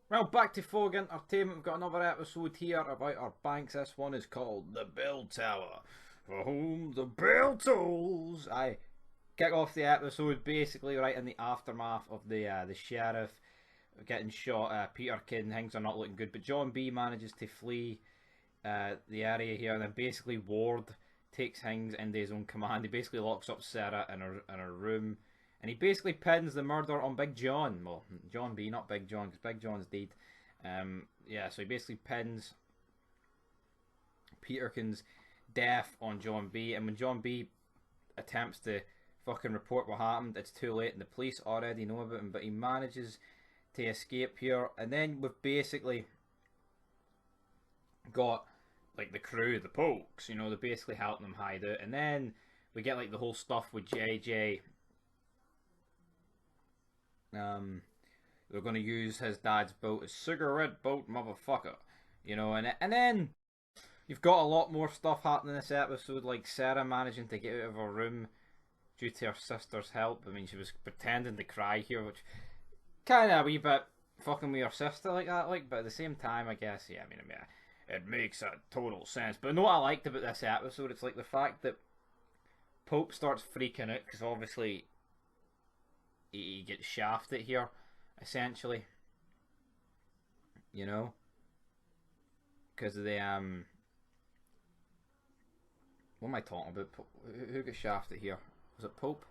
Well, back to Fog Entertainment. We've got another episode here about our banks. This one is called The Bell Tower. For whom the bell tolls. I kick off the episode basically right in the aftermath of the sheriff getting shot. Peterkin, things are not looking good, but John B manages to flee the area here, and then basically Ward takes things into his own command. He basically locks up Sarah in her room, and he basically pins the murder on Big John. Well, John B, not Big John, because Big John's dead. Yeah, so he basically pins Peterkin's death on John B, and when John B attempts to fucking report what happened, it's too late, and the police already know about him. But he manages to escape here, and then we've basically got like the crew, the Pokes, they're basically helping them hide out, and then we get like the whole stuff with JJ. They're going to use his dad's boat as cigarette boat, motherfucker, and then you've got a lot more stuff happening in this episode, like Sarah managing to get out of her room due to her sister's help. I mean, she was pretending to cry here, which kind of a wee bit fucking with your sister like that, like, but at the same time, I guess, yeah, I mean, it makes a total sense. But what I liked about this episode, it's like the fact that Pope starts freaking out because obviously he gets shafted here, essentially, you know, because of the what am I talking about? Who gets shafted here? Was it Pope?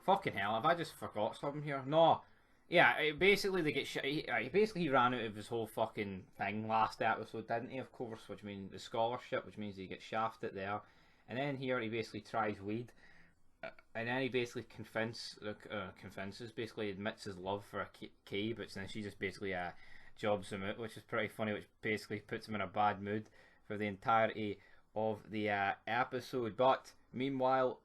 Fucking hell, have I just forgot something here? No. Yeah, basically they get basically he ran out of his whole fucking thing last episode, didn't he? Of course, which means the scholarship, which means he gets shafted there, and then here he basically tries weed, and then he basically convinces, basically admits his love for a Kay, but then she just basically jobs him out, which is pretty funny, which basically puts him in a bad mood for the entirety of the episode. But meanwhile,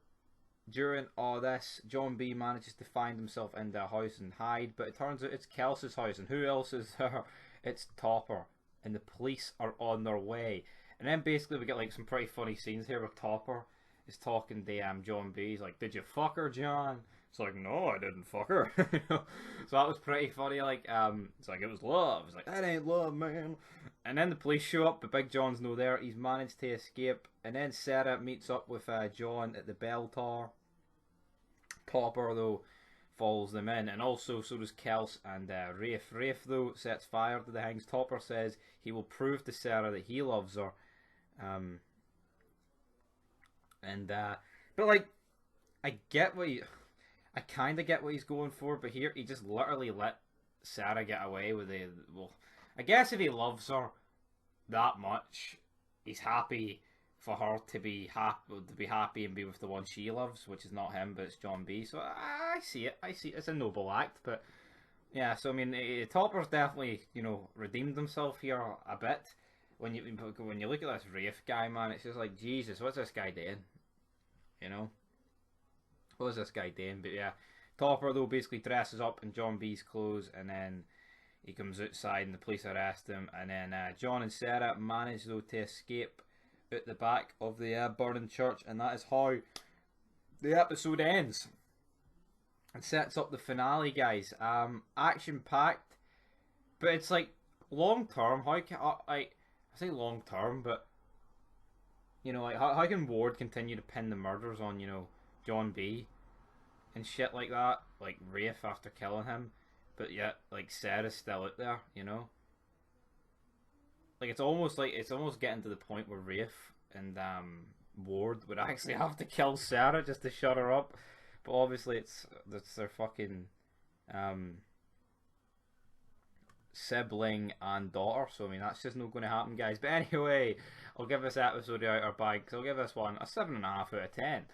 during all this, John B manages to find himself in the house and hide, but it turns out it's Kelsey's house, and who else is there? It's Topper, and the police are on their way. And then basically we get like some pretty funny scenes here where Topper is talking to John B. He's like, "Did you fuck her, John?" It's like, "No, I didn't fuck her." So that was pretty funny. Like, it's like it was love. It's like that ain't love, man. And then the police show up, but Big John's no there. He's managed to escape, and then Sarah meets up with John at the bell tower. Topper, though, follows them in, and also so does Kels and Rafe. Rafe, though, sets fire to the things. Topper says he will prove to Sarah that he loves her. Um, and but like, I get what I kind of get what he's going for, but here he just literally let Sarah get away with it. Well, I guess if he loves her that much, he's happy for her to be happy and be with the one she loves, which is not him, but it's John B. So I see it. I see it. It's a noble act, but yeah. So I mean, Topper's definitely redeemed himself here a bit. When you look at this Rafe guy, man, it's just like Jesus. What's this guy doing? You know, what is this guy doing? But yeah, Topper though basically dresses up in John B's clothes, and then he comes outside and the police arrest him, and then John and Sarah manage though to escape at the back of the burning church, and that is how the episode ends and sets up the finale, guys. Action packed, but it's like long term. How can I say long term, but like how can Ward continue to pin the murders on John B and shit like that, like Rafe after killing him, but yet like Sarah's still out there, like it's almost getting to the point where Rafe and Ward would actually have to kill Sarah just to shut her up, but obviously it's their fucking um, sibling and daughter, so I mean that's just not going to happen, guys. But anyway, I'll give this episode out our bag. I'll give this one a 7.5 out of 10.